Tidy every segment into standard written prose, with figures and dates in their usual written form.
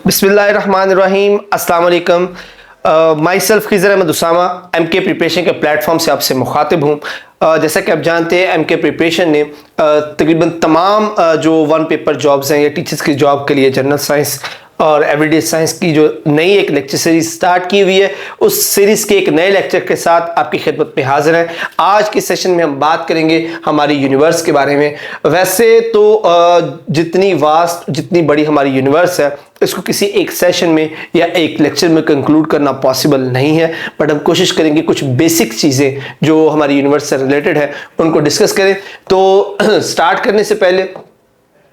बिस्मिल्लाहिर्रहमानिर्रहीम, अस्सलाम वालेकुम। Myself Khizar Ahmad Usama MK preparation के प्लेटफॉर्म से आपसे मुखातिब हूँ। जैसा कि आप जानते हैं, एमके प्रिपरेशन ने तकरीबन तमाम जो वन पेपर जॉब्स हैं या टीचर्स की जॉब के लिए जनरल साइंस और एवरीडे साइंस की जो नई एक लेक्चर सीरीज स्टार्ट की हुई है, उस सीरीज़ के एक नए लेक्चर के साथ आपकी खिदमत में हाजिर हैं। आज के सेशन में हम बात करेंगे हमारी यूनिवर्स के बारे में। वैसे तो जितनी वास्ट, जितनी बड़ी हमारी यूनिवर्स है, इसको किसी एक सेशन में या एक लेक्चर में कंक्लूड करना पॉसिबल नहीं है, बट हम कोशिश करेंगे कुछ बेसिक चीज़ें जो हमारी यूनिवर्स से रिलेटेड है उनको डिस्कस करें। तो स्टार्ट करने से पहले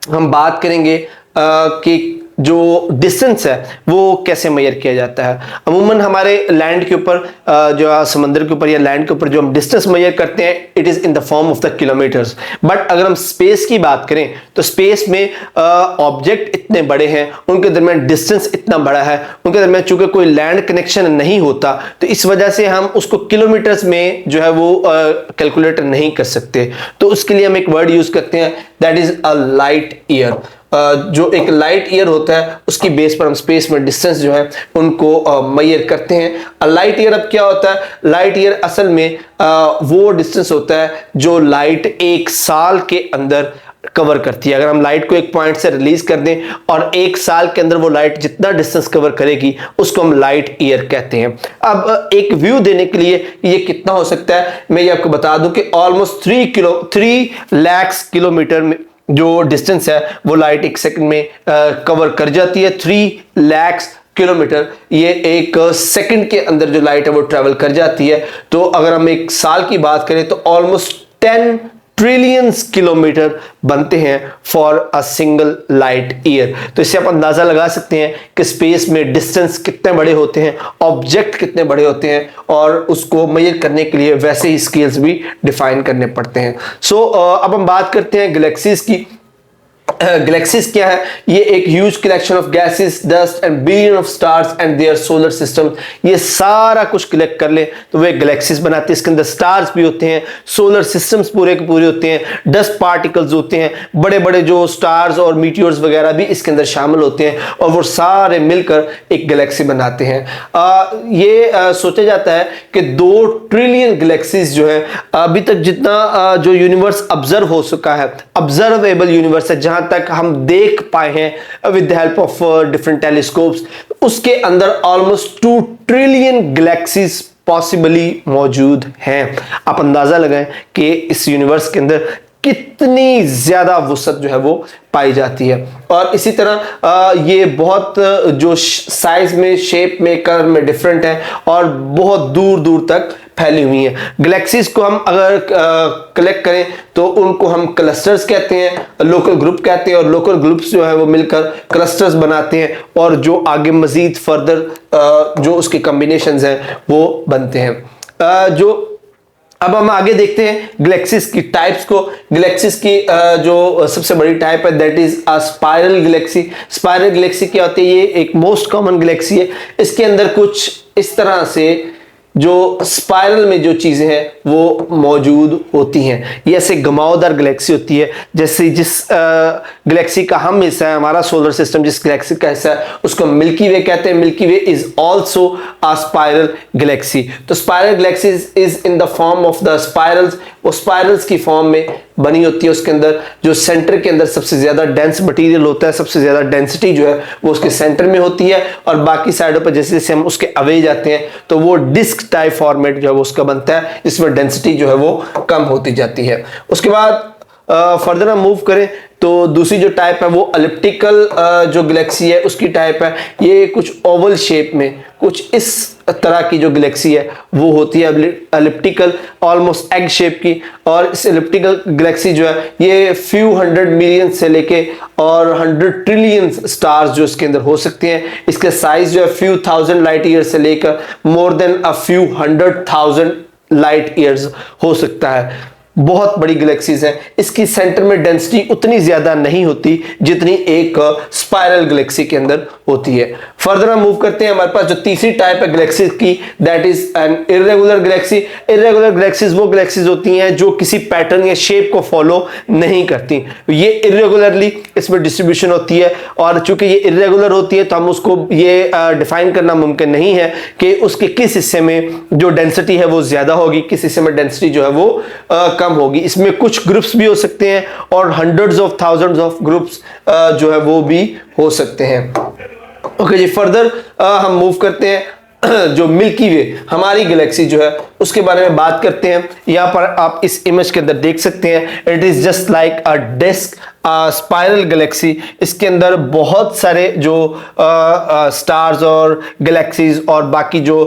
हम बात करेंगे कि जो डिस्टेंस है वो कैसे मेजर किया जाता है। अमूमन हमारे लैंड के ऊपर, जो समंदर के ऊपर या लैंड के ऊपर जो हम डिस्टेंस मेजर करते हैं, it is in the form of the kilometres. But अगर हम स्पेस की बात करें तो स्पेस में ऑब्जेक्ट इतने बड़े हैं, उनके दरमियान डिस्टेंस इतना बड़ा है, उनके दरमियान चूंकि कोई लैंड कनेक्शन नहीं होता, तो इस वजह से हम उसको किलोमीटर्स में जो है वो कैलकुलेट नहीं कर सकते। तो उसके लिए हम एक वर्ड यूज करते हैं, that is a light year. जो एक लाइट ईयर होता है उसकी बेस पर हम स्पेस में डिस्टेंस जो है उनको मेजर करते हैं। लाइट ईयर अब क्या होता है? लाइट ईयर असल में वो डिस्टेंस होता है जो लाइट एक साल के अंदर कवर करती है। अगर हम लाइट को एक पॉइंट से रिलीज कर दें और एक साल के अंदर वो लाइट जितना डिस्टेंस कवर करेगी उसको हम लाइट ईयर कहते हैं। अब एक व्यू देने के लिए ये कितना हो सकता है, मैं ये आपको बता दूं कि ऑलमोस्ट 3 लाख किलोमीटर में जो डिस्टेंस है वो लाइट एक सेकंड में कवर कर जाती है। 3 लाख किलोमीटर ये एक सेकंड के अंदर जो लाइट है वो ट्रेवल कर जाती है। तो अगर हम एक साल की बात करें तो ऑलमोस्ट 10 ट्रिलियंस किलोमीटर बनते हैं for a single light year. तो इससे आप अंदाजा लगा सकते हैं कि स्पेस में डिस्टेंस कितने बड़े होते हैं, ऑब्जेक्ट कितने बड़े होते हैं, और उसको मेजर करने के लिए वैसे ही स्केल्स भी डिफाइन करने पड़ते हैं। सो अब हम बात करते हैं गैलेक्सीज की। गैलेक्सीज क्या है? ये एक huge collection of gases, dust and billion of stars and their solar system. ये सारा कुछ कलेक्ट कर ले तो वो एक गैलेक्सीज बनाते हैं। इसके अंदर स्टार्स भी होते हैं, सोलर सिस्टम्स पूरे के पूरे होते हैं, डस्ट पार्टिकल्स होते हैं, बड़े बड़े जो स्टार्स और मीटियोर्स वगैरह भी इसके अंदर शामिल होते हैं, और वो सारे मिलकर एक गैलेक्सी बनाते हैं। ये सोचा जाता है कि 2 ट्रिलियन गैलेक्सीज जो है, अभी तक जितना जो यूनिवर्स ऑब्जर्व हो चुका है, ऑब्जर्वेबल यूनिवर्स है, जहां तक हम देख पाए हैं with the help of different telescopes, उसके अंदर ऑलमोस्ट 2 ट्रिलियन गैलेक्सीज पॉसिबली मौजूद हैं। आप अंदाजा लगाएं कि इस यूनिवर्स के अंदर कितनी ज्यादा वुसअत जो है वो पाई जाती है। और इसी तरह ये बहुत जो साइज में, शेप में, कलर में डिफरेंट है और बहुत दूर दूर तक फैली हुई हैं। गैलेक्सीज को हम अगर कलेक्ट करें तो उनको हम क्लस्टर्स कहते हैं, लोकल ग्रुप कहते हैं, और लोकल ग्रुप्स जो है वो मिलकर क्लस्टर्स बनाते हैं, और जो आगे मजीद फर्दर जो उसके कॉम्बिनेशंस हैं वो बनते हैं। जो अब हम आगे देखते हैं गैलेक्सीज की टाइप्स को। गैलेक्सीज की जो सबसे बड़ी टाइप है that is a spiral Galaxy. Spiral Galaxy क्या होती है? ये एक मोस्ट कॉमन गैलेक्सी है। इसके अंदर कुछ इस तरह से जो स्पाइरल में जो चीजें हैं वो मौजूद होती हैं। ये ऐसे घुमावदार गैलेक्सी होती है, जैसे जिस गैलेक्सी का हम हिस्सा है, हमारा सोलर सिस्टम जिस गैलेक्सी का हिस्सा है उसको मिल्की वे कहते हैं। Milky way is also a spiral galaxy. तो spiral galaxy is in the form of the spirals. वो स्पाइरल्स की फॉर्म में बनी होती है। उसके अंदर जो सेंटर के अंदर सबसे ज्यादा डेंस मटेरियल होता है, सबसे ज्यादा डेंसिटी जो है वो उसके सेंटर में होती है, और बाकी साइडों पर जैसे जैसे हम उसके अवे जाते हैं तो वो डिस्क टाइप फॉर्मेट जो है वो उसका बनता है, जिसमें डेंसिटी जो है वो कम होती जाती है। उसके बाद फर्दर हम मूव करें तो दूसरी जो टाइप है वो एलिप्टिकल जो गैलेक्सी है उसकी टाइप है। ये कुछ ओवल शेप में, कुछ इस तरह की जो गैलेक्सी है वो होती है एलिप्टिकल, ऑलमोस्ट एग शेप की। और इस एलिप्टिकल गैलेक्सी जो है ये फ्यू 100 मिलियन से लेके और 100 ट्रिलियन स्टार्स जो इसके अंदर हो सकते हैं। इसके साइज जो है फ्यू 1000 लाइट ईयर से लेकर more than a few 100,000 light years हो सकता है। बहुत बड़ी गैलेक्सीज हैं, इसकी सेंटर में डेंसिटी उतनी ज्यादा नहीं होती जितनी एक स्पाइरल गैलेक्सी के अंदर होती है। फर्दर हम मूव करते हैं, हमारे पास जो तीसरी टाइप है गैलेक्सीज की, that is an irregular Galaxy. Irregular galaxies वो गैलेक्सीज होती हैं जो किसी पैटर्न या शेप को फॉलो नहीं करती, ये इर्रेगुलरली इसमें डिस्ट्रीब्यूशन होती है, और चूंकि ये इर्रेगुलर होती है तो हम उसको ये डिफाइन करना मुमकिन नहीं है कि उसके किस हिस्से में जो डेंसिटी है वो ज्यादा होगी, किस हिस्से में डेंसिटी जो है वो कम होगी। इसमें कुछ ग्रुप्स भी हो सकते हैं और hundreds of thousands of groups जो है वो भी हो सकते हैं। ओके जी, फर्दर हम मूव करते हैं जो मिल्की वे हमारी गैलेक्सी जो है उसके बारे में बात करते हैं। यहां पर आप इस इमेज के अंदर देख सकते हैं, it is just like a disc spiral galaxy. इसके अंदर बहुत सारे जो स्टार्स और गैलेक्सीज और बाकी जो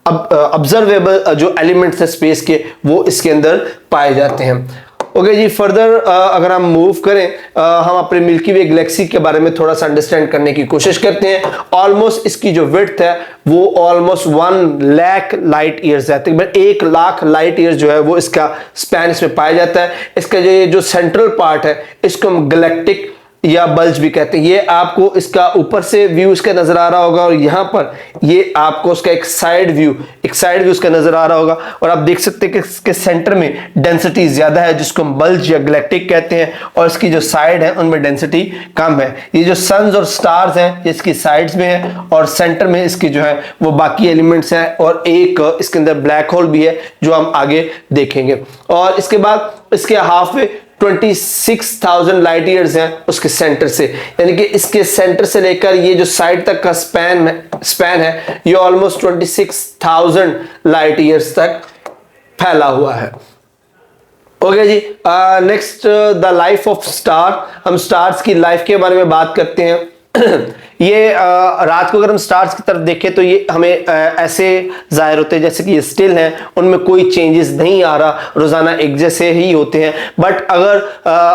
ऑब्जर्वेबल जो एलिमेंट्स है स्पेस के वो इसके अंदर पाए जाते हैं। ओके जी, फर्दर अगर हम मूव करें, हम अपने मिल्की वे गैलेक्सी के बारे में थोड़ा सा अंडरस्टैंड करने की कोशिश करते हैं। ऑलमोस्ट इसकी जो विड्थ है वो ऑलमोस्ट 1 लाख लाइट ईयर्स है, तकरीबन 1 लाख लाइट ईयर्स जो है वो इसका स्पैन इसमें पाया जाता है। इसका जो सेंट्रल पार्ट है इसको हम गैलेक्टिक या बल्ज भी कहते हैं। ये आपको इसका ऊपर से व्यू इसका नजर आ रहा होगा और यहां पर ये आपको उसका एक साइड व्यू इसका नजर आ रहा होगा, और आप देख सकते हैं कि इसके सेंटर में डेंसिटी ज्यादा है जिसको हम बल्ज या गैलेक्टिक कहते हैं, और इसकी जो साइड है उनमें डेंसिटी कम है। ये जो सन्स और स्टार्स हैं ये इसकी साइड्स में है और सेंटर में इसकी जो है वो बाकी एलिमेंट्स हैं, और एक इसके अंदर ब्लैक होल भी है जो हम आगे देखेंगे। और इसके बाद इसके हाफ वे 26,000 लाइट ईयर्स हैं उसके सेंटर से, यानी कि इसके सेंटर से लेकर ये जो साइड तक का स्पैन है ये ऑलमोस्ट 26,000 लाइट ईयर्स तक फैला हुआ है। ओके जी, next the life of star. हम स्टार्स की लाइफ के बारे में बात करते हैं। ये रात को अगर हम स्टार्स की तरफ देखें तो ये हमें ऐसे जाहिर होते हैं जैसे कि ये स्टिल हैं, उनमें कोई चेंजेस नहीं आ रहा, रोजाना एक जैसे ही होते हैं। बट अगर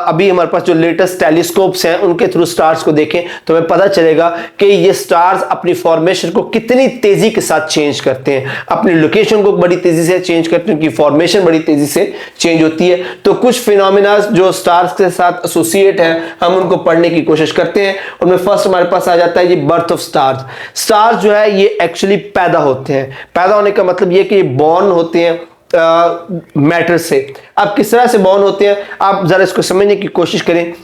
अभी हमारे पास जो लेटेस्ट टेलीस्कोप्स हैं उनके थ्रू स्टार्स को देखें तो हमें पता चलेगा कि ये स्टार्स अपनी फॉर्मेशन को कितनी तेजी के साथ चेंज करते हैं, अपनी लोकेशन को बड़ी तेजी से चेंज करते हैं, उनकी फॉर्मेशन बड़ी तेजी से चेंज होती है। तो कुछ फिनोमिना जो स्टार्स के साथ एसोसिएट हैं हम उनको पढ़ने की कोशिश करते हैं। उनमें फर्स्ट हमारे पास आ जाता है ये बर्थ ऑफ स्टार्स। स्टार्स जो है ये एक्चुअली पैदा होते हैं, पैदा होने का मतलब ये कि ये बॉर्न होते हैं मैटर से। अब किस तरह से बॉर्न होते हैं आप जरा इसको समझने की कोशिश करें।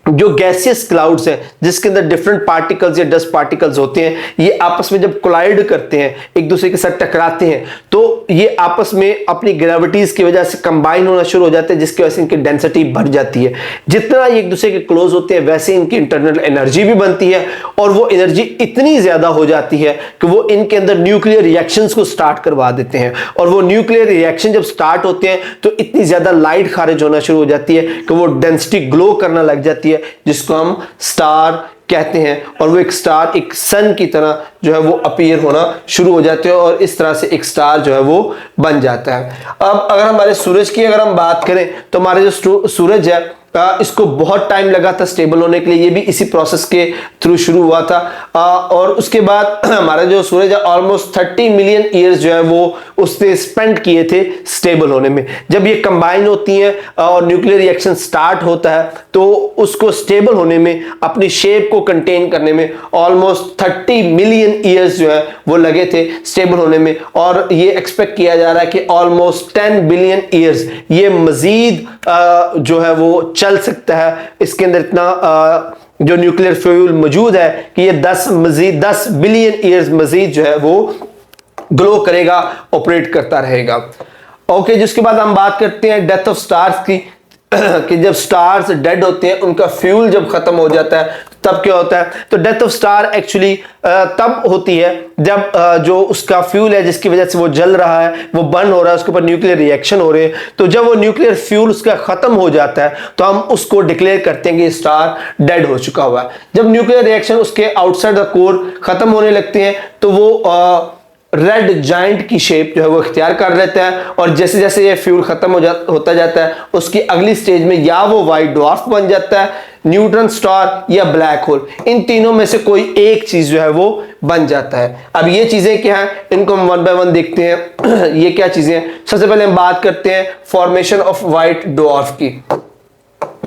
जो गैसियस क्लाउड्स हैं जिसके अंदर डिफरेंट पार्टिकल्स या डस्ट पार्टिकल्स होते हैं, ये आपस में जब कोलाइड करते हैं, एक दूसरे के साथ टकराते हैं, तो ये आपस में अपनी ग्रेविटीज की वजह से कंबाइन होना शुरू हो जाते हैं, जिसकी वजह से इनकी डेंसिटी बढ़ जाती है। जितना ये एक दूसरे के क्लोज होते हैं वैसे इनकी इंटरनल एनर्जी भी बनती है, और वो एनर्जी इतनी ज्यादा हो जाती है कि वो इनके अंदर न्यूक्लियर रिएक्शंस को स्टार्ट करवा देते हैं। और वो न्यूक्लियर रिएक्शन जब स्टार्ट होते हैं तो इतनी ज्यादा लाइट खारिज होना शुरू हो जाती है कि वो डेंसिटी ग्लो करना लग जाती है, जिसको हम स्टार कहते हैं। और वो एक स्टार एक सन की तरह जो है वो अपीयर होना शुरू हो जाते हैं, और इस तरह से एक स्टार जो है वो बन जाता है। अब अगर हमारे सूरज की अगर हम बात करें तो हमारे जो सूरज है इसको बहुत टाइम लगा था स्टेबल होने के लिए, ये भी इसी प्रोसेस के थ्रू शुरू हुआ था। और उसके बाद हमारा जो सूरज है ऑलमोस्ट 30 मिलियन ईयर्स जो है वो उसने स्पेंड किए थे स्टेबल होने में। जब ये कंबाइन होती हैं और न्यूक्लियर रिएक्शन स्टार्ट होता है तो उसको स्टेबल होने में, अपनी शेप को कंटेन करने में ऑलमोस्ट 30 मिलियन ईयर्स जो है वो लगे थे स्टेबल होने में। और ये एक्सपेक्ट किया जा रहा है कि ऑलमोस्ट 10 बिलियन ईयर्स ये मजीद जो है वो चल सकता है। इसके अंदर इतना जो न्यूक्लियर फ्यूल मौजूद है कि ये 10 बिलियन ईयर्स मजीद जो है वो ग्लो करेगा, ऑपरेट करता रहेगा। ओके, जिसके बाद हम बात करते हैं डेथ ऑफ स्टार्स की कि जब स्टार्स डेड होते हैं, उनका फ्यूल जब खत्म हो जाता है तब क्या होता है। तो डेथ ऑफ स्टार एक्चुअली तब होती है जब जो उसका फ्यूल है जिसकी वजह से वो जल रहा है, वो बर्न हो रहा है, उसके ऊपर न्यूक्लियर रिएक्शन हो रहे हैं। तो जब वो न्यूक्लियर फ्यूल उसका खत्म हो जाता है तो हम उसको डिक्लेयर करते हैं कि स्टार डेड हो चुका हुआ है। जब न्यूक्लियर रिएक्शन उसके आउटसाइड द कोर खत्म होने लगते हैं तो वो रेड जाइंट की शेप जो है वो इख्तियार कर लेता है, और जैसे जैसे ये फ्यूल खत्म होता जाता है उसकी अगली स्टेज में या वो व्हाइट ड्वार्फ बन जाता है, न्यूट्रॉन स्टार या ब्लैक होल, इन तीनों में से कोई एक चीज जो है वो बन जाता है। अब ये चीजें क्या है, इनको हम वन बाय वन देखते हैं। ये क्या चीजें हैं, सबसे पहले हम बात करते हैं फॉर्मेशन ऑफ व्हाइट ड्वार्फ की।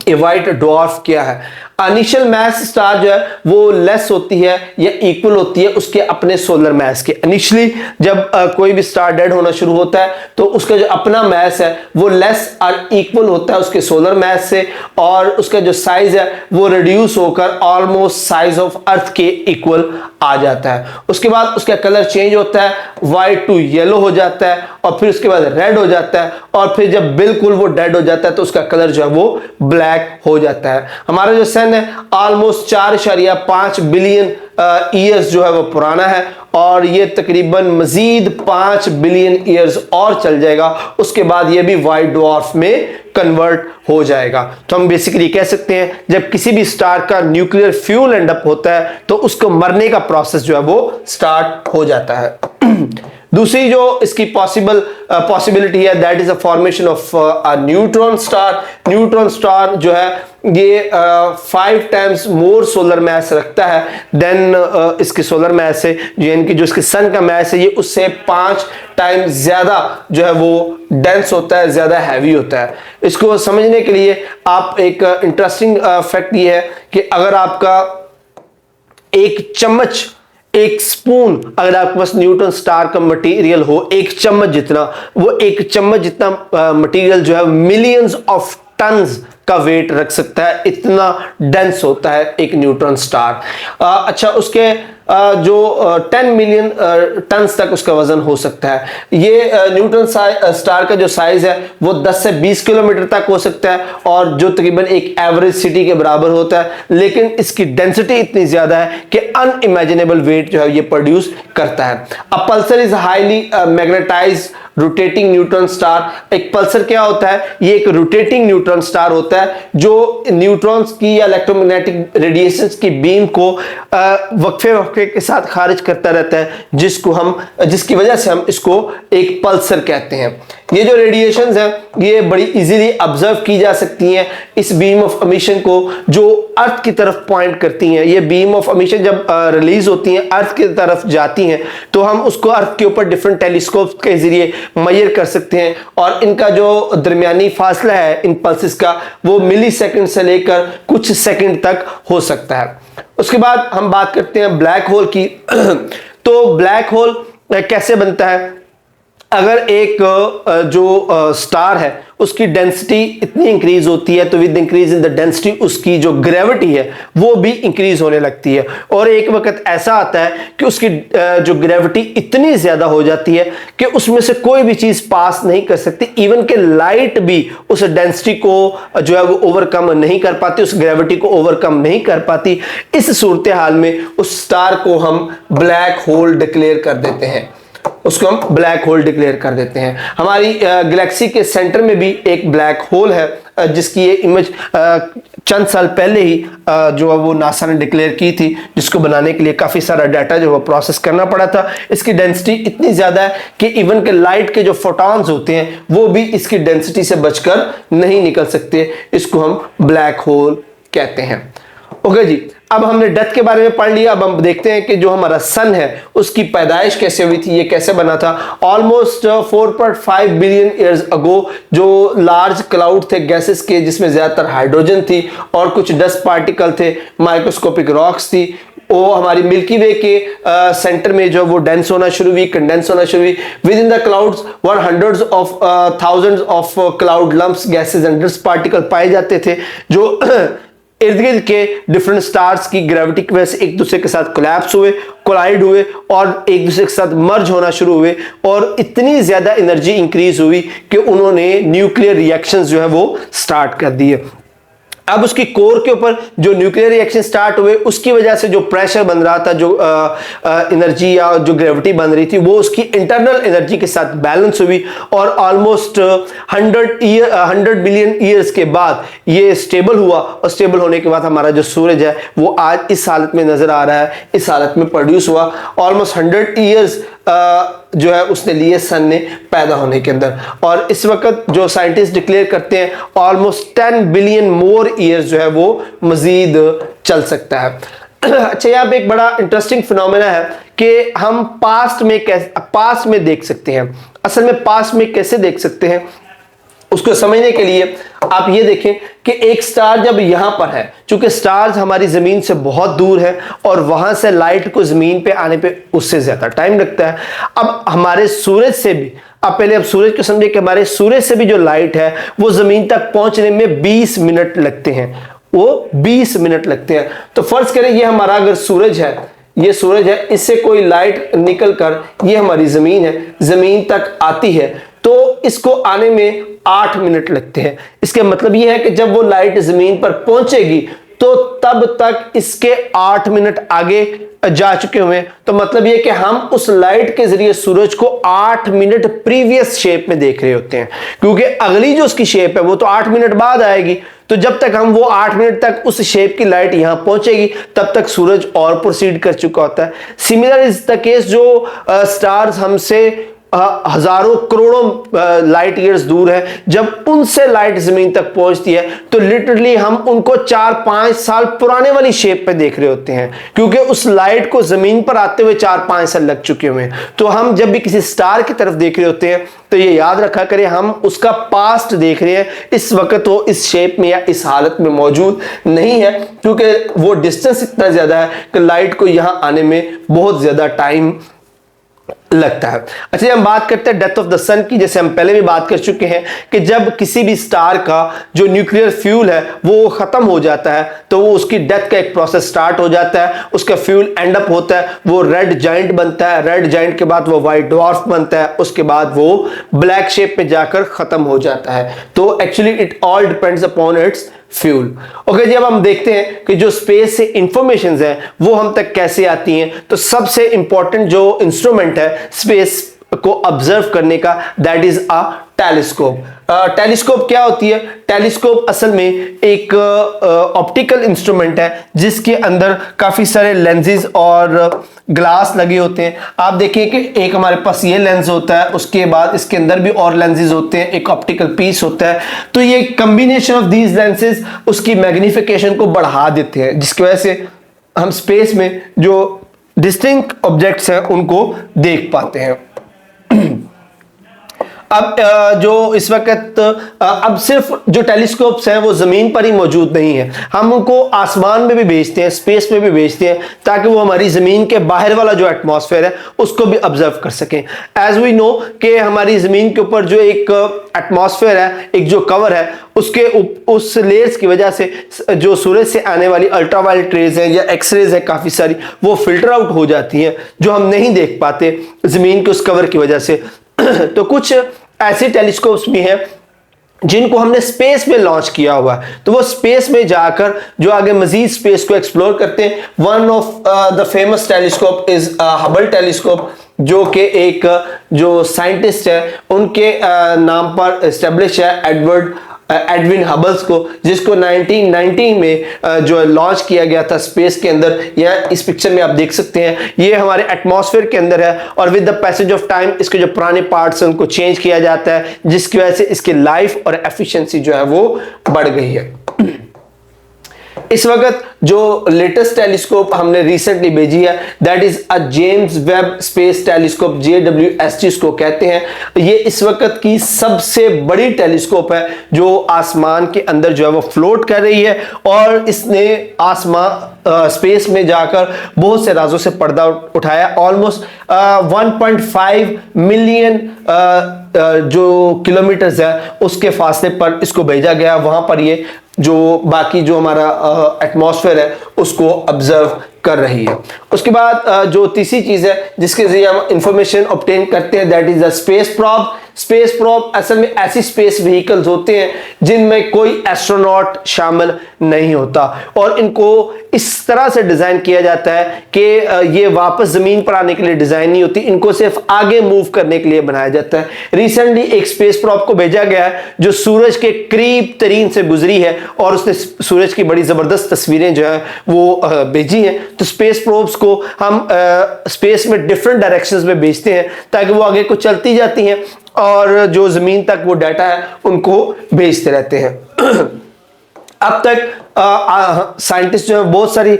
ये व्हाइट ड्वार्फ क्या है? इनिशियल मास स्टार जो है वो लेस होती है या इक्वल होती है उसके अपने सोलर मास के। इनिशियली जब कोई भी स्टार डेड होना शुरू होता है तो उसका जो अपना मास है वो लेस और इक्वल होता है उसके सोलर मास से, और उसका जो साइज है वो रिड्यूस होकर ऑलमोस्ट साइज ऑफ अर्थ के इक्वल आ जाता है। उसके बाद उसका कलर चेंज होता है, व्हाइट टू येलो हो जाता है, और फिर उसके बाद रेड हो जाता है, और फिर जब बिल्कुल वो डेड हो जाता है तो उसका कलर जो है वो ब्लैक हो जाता है। हमारा जो सन है ऑलमोस्ट 4.5 बिलियन ईयर्स जो है वो पुराना है, और ये तकरीबन मजीद 5 बिलियन ईयर्स और चल जाएगा, उसके बाद ये भी व्हाइट ड्वार्फ में कन्वर्ट हो जाएगा। तो हम बेसिकली कह सकते हैं जब किसी भी स्टार का न्यूक्लियर फ्यूल एंड अप होता है तो उसको मरने का प्रोसेस जो है वो स्टार्ट हो जाता है। दूसरी जो इसकी पॉसिबिलिटी है that is a formation of a neutron star. Neutron star जो है ये 5 टाइम्स मोर सोलर मास रखता है देन इसकी सोलर मास है, यानी कि जो इसके सन का मास है ये उससे 5 टाइम ज्यादा जो है वो डेंस होता है, ज्यादा हैवी होता है। इसको समझने के लिए आप एक इंटरेस्टिंग फैक्ट ये है कि अगर आपका एक चम्मच, एक स्पून, अगर आपके पास न्यूट्रॉन स्टार का मटेरियल हो एक चम्मच जितना, वो एक चम्मच जितना मटेरियल जो है मिलियंस ऑफ टन्स का वेट रख सकता है, इतना डेंस होता है एक न्यूट्रॉन स्टार। अच्छा, उसके जो 10 मिलियन टन्स तक उसका वजन हो सकता है। ये न्यूट्रॉन स्टार का जो साइज है वो 10 से 20 किलोमीटर तक हो सकता है, और जो तकरीबन एक एवरेज सिटी के बराबर होता है, लेकिन इसकी डेंसिटी इतनी ज्यादा है कि अनइमेजिनेबल वेट जो है ये प्रोड्यूस करता है। A pulsar is highly magnetised rotating neutron star. एक पल्सर क्या होता है? ये एक रोटेटिंग न्यूट्रॉन स्टार होता है जो न्यूट्रॉन्स की या इलेक्ट्रोमैग्नेटिक रेडिएशंस की बीम को वक्फे वक्फे के साथ खारिज करता रहता है, जिसकी वजह से हम इसको एक पल्सर कहते हैं। ये जो रेडिएशंस हैं ये बड़ी इजीली ऑब्जर्व की जा सकती हैं इस बीम ऑफ एमिशन को जो अर्थ की तरफ पॉइंट करती हैं। ये बीम ऑफ एमिशन जब रिलीज होती हैं अर्थ की तरफ जाती हैं तो हम उसको अर्थ के ऊपर डिफरेंट टेलीस्कोप के जरिए मेजर कर सकते हैं, और इनका जो दरमियानी फासला है इन पल्सेस का वो मिली सेकेंड से लेकर कुछ सेकेंड तक हो सकता है। उसके बाद हम बात करते हैं ब्लैक होल की। तो ब्लैक होल कैसे बनता है? अगर एक जो स्टार है उसकी डेंसिटी इतनी इंक्रीज होती है तो with increase in the density उसकी जो ग्रेविटी है वो भी इंक्रीज होने लगती है, और एक वक्त ऐसा आता है कि उसकी जो ग्रेविटी इतनी ज्यादा हो जाती है कि उसमें से कोई भी चीज पास नहीं कर सकती, इवन के लाइट भी उस डेंसिटी को जो है वो ओवरकम नहीं कर पाती, उस ग्रेविटी को ओवरकम नहीं कर पाती। इस सूरत हाल में उस स्टार को हम ब्लैक होल डिक्लेयर कर देते हैं, उसको हम ब्लैक होल डिक्लेयर कर देते हैं। हमारी गैलेक्सी के सेंटर में भी एक ब्लैक होल है जिसकी ये इमेज चंद साल पहले ही जो है वो नासा ने डिक्लेयर की थी, जिसको बनाने के लिए काफी सारा डाटा जो है प्रोसेस करना पड़ा था। इसकी डेंसिटी इतनी ज्यादा है कि इवन के लाइट के जो फोटॉन्स होते हैं वो भी इसकी डेंसिटी से बचकर नहीं निकल सकते, इसको हम ब्लैक होल कहते हैं। ओके जी, अब हमने डेथ के बारे में पढ़ लिया। अब हम देखते हैं कि जो हमारा सन है उसकी पैदाइश कैसे हुई थी, ये कैसे बना था। ऑलमोस्ट 4.5 बिलियन ईयर्स अगो जो लार्ज क्लाउड थे गैसेस के, जिसमें ज्यादातर हाइड्रोजन थी और कुछ डस्ट पार्टिकल थे, माइक्रोस्कोपिक रॉक्स थी, वो हमारी मिल्की वे के सेंटर में जो वो डेंस होना शुरू हुई, कंडेंस होना शुरू हुई। With in the clouds were hundreds of thousands of cloud lumps, gases and dust particle पाए जाते थे जो इर्द गिर्द के डिफरेंट स्टार्स की ग्रेविटी की वजह से एक दूसरे के साथ कोलैप्स हुए, कोलाइड हुए और एक दूसरे के साथ मर्ज होना शुरू हुए, और इतनी ज्यादा एनर्जी इंक्रीज हुई कि उन्होंने न्यूक्लियर रिएक्शंस जो है वो स्टार्ट कर दिए। अब उसकी कोर के ऊपर जो न्यूक्लियर रिएक्शन स्टार्ट हुए उसकी वजह से जो प्रेशर बन रहा था, जो एनर्जी या जो ग्रेविटी बन रही थी, वो उसकी इंटरनल एनर्जी के साथ बैलेंस हुई, और ऑलमोस्ट 100 बिलियन ईयर्स के बाद ये स्टेबल हुआ, और स्टेबल होने के बाद हमारा जो सूरज है वो आज इस हालत में नजर आ रहा है, इस हालत में प्रोड्यूस हुआ। ऑलमोस्ट 100 ईयर्स जो है उसने लिए सन ने पैदा होने के अंदर। और इस वक्त जो साइंटिस्ट डिक्लेयर करते हैं ऑलमोस्ट 10 बिलियन मोर ईयर्स जो है वो मजीद चल सकता है। अच्छा, यहाँ पे एक बड़ा इंटरेस्टिंग फिनोमेना है कि हम पास्ट में देख सकते हैं। असल में पास्ट में कैसे देख सकते हैं उसको समझने के लिए आप ये देखें कि एक स्टार जब यहां पर है, चूंकि स्टार्स हमारी जमीन से बहुत दूर है और वहां से लाइट को जमीन पे आने पे उससे ज्यादा टाइम लगता है। अब हमारे सूरज से भी, अब पहले अब सूरज को समझे कि हमारे सूरज से भी जो लाइट है वो जमीन तक पहुंचने में 20 मिनट लगते हैं, वो 20 मिनट लगते हैं। तो फर्ज करें ये हमारा अगर सूरज है, ये सूरज है, इससे कोई लाइट निकल कर ये हमारी जमीन है, जमीन तक आती है तो इसको आने में 8 मिनट लगते हैं। इसके मतलब ये है कि जब वो लाइट जमीन पर पहुंचेगी तो तब तक इसके 8 मिनट आगे जा चुके हुए हैं। तो मतलब ये कि हम उस लाइट के जरिए सूरज को 8 मिनट प्रीवियस शेप में देख रहे होते हैं, क्योंकि अगली जो उसकी शेप है वो तो 8 मिनट बाद आएगी। तो जब तक हम वो 8 मिनट तक उस शेप की लाइट यहां पहुंचेगी तब तक सूरज और प्रोसीड कर चुका होता है। सिमिलर इज द केस जो स्टार्स हमसे हजारों करोड़ों लाइट ईयर्स दूर है, जब उनसे लाइट जमीन तक पहुंचती है तो लिटरली हम उनको 4-5 साल पुराने वाली शेप पे देख रहे होते हैं, क्योंकि उस लाइट को जमीन पर आते हुए 4-5 साल लग चुके हुए हैं। तो हम जब भी किसी स्टार की तरफ देख रहे होते हैं तो ये याद रखा करें हम उसका पास्ट देख रहे हैं, इस वक्त वो इस शेप में या इस हालत में मौजूद नहीं है, क्योंकि वो डिस्टेंस इतना ज्यादा है कि लाइट को यहां आने में बहुत ज्यादा टाइम लगता है। अच्छा, हम बात करते हैं डेथ ऑफ द सन की। जैसे हम पहले भी बात कर चुके हैं कि जब किसी भी स्टार का जो न्यूक्लियर फ्यूल है वो खत्म हो जाता है तो वो उसकी डेथ का एक प्रोसेस स्टार्ट हो जाता है, उसका फ्यूल एंड अप होता है, वो रेड जाइंट बनता है, रेड जाइंट के बाद वो व्हाइट ड्वार्फ बनता है, उसके बाद वो ब्लैक शेप में जाकर खत्म हो जाता है। तो actually it all depends upon its fuel. Okay जी, अब हम देखते हैं कि जो स्पेस से इंफॉर्मेशंस हैं वो हम तक कैसे आती हैं। तो सबसे इंपॉर्टेंट जो इंस्ट्रूमेंट है स्पेस को ऑब्जर्व करने का, that is a telescope. Telescope क्या होती है? टेलीस्कोप असल में एक ऑप्टिकल इंस्ट्रूमेंट है जिसके अंदर काफी सारे लेंसेज और ग्लास लगे होते हैं। आप देखिए कि एक हमारे पास ये लेंस होता है, उसके बाद इसके अंदर भी और लेंसेज होते हैं, एक ऑप्टिकल पीस होता है। तो ये कंबिनेशन ऑफ दीज लेंसेज उसकी मैग्निफिकेशन को बढ़ा देते हैं, जिसकी वजह से हम स्पेस में जो डिस्टिंक्ट ऑब्जेक्ट्स हैं उनको देख पाते हैं। अब जो इस वक्त अब सिर्फ जो टेलीस्कोप्स हैं वो जमीन पर ही मौजूद नहीं है, हम उनको आसमान में भी भेजते हैं, स्पेस में भी भेजते हैं, ताकि वो हमारी जमीन के बाहर वाला जो एटमॉस्फेयर है उसको भी ऑब्जर्व कर सकें। एज वी नो कि हमारी जमीन के ऊपर जो एक एटमॉस्फेयर है, एक जो कवर है, उसके उस लेयर्स की वजह से जो सूरज से आने वाली अल्ट्रावायलेट रेज है या एक्सरेज है काफी सारी, वो फिल्टर आउट हो जाती हैं जो हम नहीं देख पाते जमीन के उस कवर की वजह से। तो कुछ ऐसे टेलीस्कोप्स भी हैं जिनको हमने स्पेस में लॉन्च किया हुआ है, तो वो स्पेस में जाकर जो आगे मजीद स्पेस को एक्सप्लोर करते हैं। One of the famous telescope is Hubble telescope, जो कि एक जो साइंटिस्ट है उनके नाम पर एस्टेब्लिश है, एडविन हबल्स को, जिसको 1919 में जो लॉन्च किया गया था स्पेस के अंदर। या इस पिक्चर में आप देख सकते हैं ये हमारे एटमॉस्फेयर के अंदर है, और with the passage of time इसके जो पुराने पार्ट्स हैं उनको चेंज किया जाता है, जिसकी वजह से इसकी लाइफ और एफिशिएंसी जो है वो बढ़ गई है। इस वक्त जो लेटेस्ट टेलीस्कोप हमने रिसेंटली भेजी है that is a James Webb space telescope, JWST इसको कहते हैं। ये इस वक्त की सबसे बड़ी टेलीस्कोप है जो आसमान के अंदर जो है वो फ्लोट कर रही है, और इसने आसमान स्पेस में जाकर बहुत से राजों से पर्दा उठाया। ऑलमोस्ट 1.5 मिलियन जो किलोमीटर्स है उसके फासले पर इसको भेजा गया, वहां पर ये जो बाकी जो हमारा एटमॉस्फेयर है उसको ऑब्जर्व कर रही है। उसके बाद जो तीसरी चीज है जिसके जरिए हम इंफॉर्मेशन ऑब्टेन करते हैं that is the space probe. Space probe असल में ऐसी स्पेस व्हीकल्स होते हैं जिनमें कोई एस्ट्रोनॉट शामिल नहीं होता, और इनको इस तरह से डिजाइन किया जाता है कि ये वापस जमीन पर आने के लिए डिजाइन नहीं होती, इनको सिर्फ आगे मूव करने के लिए बनाया जाता है। रिसेंटली एक स्पेस प्रॉब को भेजा गया है जो सूरज के करीब तरीन से गुजरी है, और उसने सूरज की बड़ी ज़बरदस्त तस्वीरें जो है वो भेजी हैं। तो स्पेस प्रोब्स को हम स्पेस में डिफरेंट डायरेक्शंस में भेजते हैं ताकि वो आगे को चलती जाती हैं और जो ज़मीन तक वो डाटा है उनको भेजते रहते हैं। अब तक साइंटिस्ट जो है बहुत सारी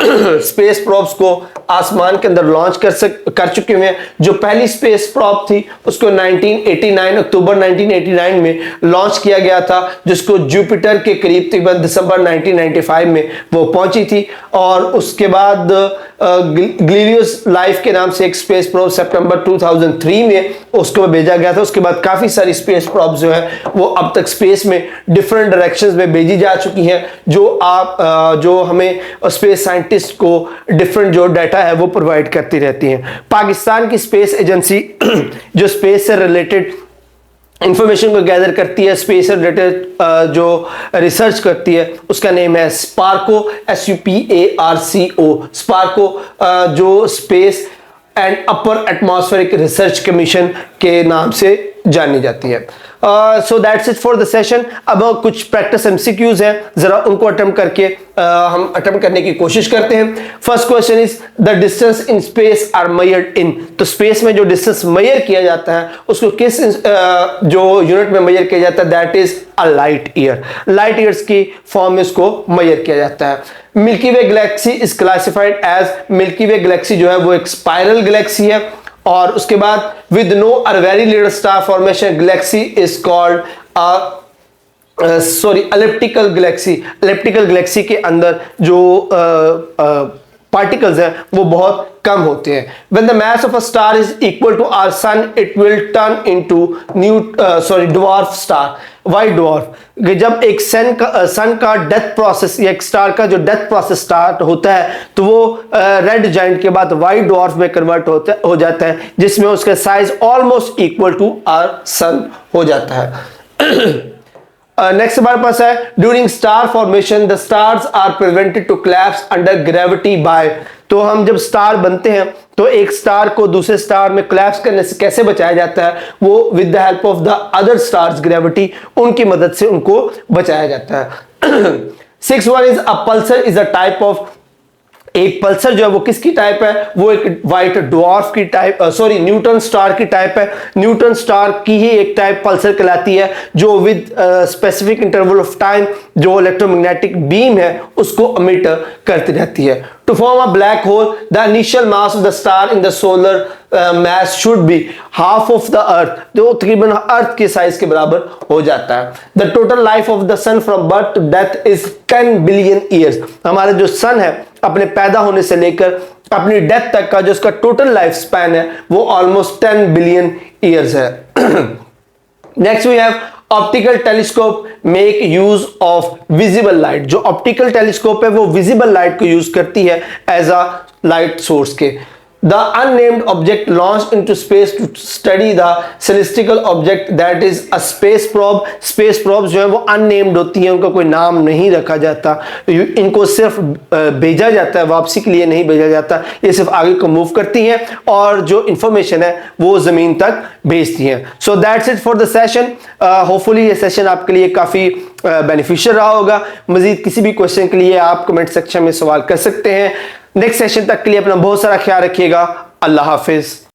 स्पेस प्रोब्स को आसमान के अंदर लॉन्च कर चुके हुए हैं। जो पहली स्पेस प्रोब थी उसको 1989 अक्टूबर 1989 में लॉन्च किया गया था, जिसको जुपिटर के करीब तकरीबन दिसंबर 1995 में वो पहुंची थी। और उसके बाद ग्लिलियस लाइफ के नाम से एक स्पेस प्रोब सितंबर 2003 में उसको भेजा गया था। उसके बाद काफ़ी सारी स्पेस प्रोब जो है वो अब तक स्पेस में डिफरेंट डायरेक्शंस में भेजी जा चुकी हैं, जो हमें स्पेस साइंटिस्ट को डिफरेंट जो डाटा है वो प्रोवाइड करती रहती हैं। पाकिस्तान की स्पेस एजेंसी जो स्पेस से रिलेटेड इंफॉर्मेशन को गैदर करती है, स्पेस से रिलेटेड जो रिसर्च करती है, उसका नेम है स्पार्को, SUPARCO। स्पार्को जो space and upper atmospheric research commission के नाम से जानी जाती है। So that's it for the session. अब कुछ प्रैक्टिस MCQs हैं, जरा उनको अटेम्प्ट करके हम अटेम्प्ट करने की कोशिश करते हैं। First question is the distance in space are measured in. तो स्पेस में जो डिस्टेंस मेजर किया जाता है उसको किस जो यूनिट में मेजर किया जाता है, that is a light year. Light years की फॉर्म में इसको मेजर किया जाता है। Milky Way galaxy is classified as, Milky Way galaxy जो है वो एक स्पाइरल गैलेक्सी है। और उसके बाद विद नो और very little star formation Galaxy is called elliptical Galaxy. Elliptical Galaxy के अंदर जो पार्टिकल्स हैं वो बहुत कम होते हैं। When the mass of a star is equal to our sun, it will turn into dwarf star. Why dwarf? जब एक सन का डेथ प्रोसेस या एक स्टार का जो डेथ प्रोसेस स्टार्ट होता है तो वो रेड जाइंट के बाद वाइट ड्वार्फ में कन्वर्ट हो जाता है, जिसमें उसका size almost equal to our sun हो जाता है। नेक्स्ट हमारे पास है during star formation the stars are prevented to collapse under gravity by. तो हम जब स्टार बनते हैं तो एक स्टार को दूसरे स्टार में कोलैप्स करने से कैसे बचाया जाता है, वो with the help of the other stars gravity, उनकी मदद से उनको बचाया जाता है। 6 is a pulsar is a type of, एक पल्सर जो है वो किसकी टाइप है, वो एक व्हाइट ड्वार्फ की टाइप, न्यूट्रॉन स्टार की टाइप है। न्यूट्रॉन स्टार की ही एक टाइप पल्सर कहलाती है जो with specific interval of time जो इलेक्ट्रोमैग्नेटिक बीम है उसको एमिट करती रहती है। To form a black hole the initial mass of the star in the solar mass should be half of the earth, जो तकरीबन अर्थ के साइज के बराबर हो जाता है। The total life of the sun from birth to death is 10 billion years. हमारा जो सन है अपने पैदा होने से लेकर अपनी डेथ तक का जो उसका टोटल लाइफ स्पैन है वो ऑलमोस्ट 10 बिलियन ईयर्स है। Next we have optical telescope make use of visible light. जो ऑप्टिकल टेलीस्कोप है वो विजिबल लाइट को यूज करती है एज अ लाइट सोर्स के। The unnamed object launched into space to study the celestial object that is a space probe. Space probes जो है वो unnamed होती हैं, उनका कोई नाम नहीं रखा जाता, इनको सिर्फ भेजा जाता है, वापसी के लिए नहीं भेजा जाता, ये सिर्फ आगे को मूव करती हैं और जो इंफॉर्मेशन है वो ज़मीन तक भेजती हैं। So that's it for the session. Hopefully ये सेशन आपके लिए काफ़ी बेनिफिशियल रहा होगा। मज़ीद किसी भी क्वेश्चन के लिए आप कमेंट सेक्शन में सवाल कर सकते हैं। नेक्स्ट सेशन तक के लिए अपना बहुत सारा ख्याल रखिएगा। अल्लाह हाफिज।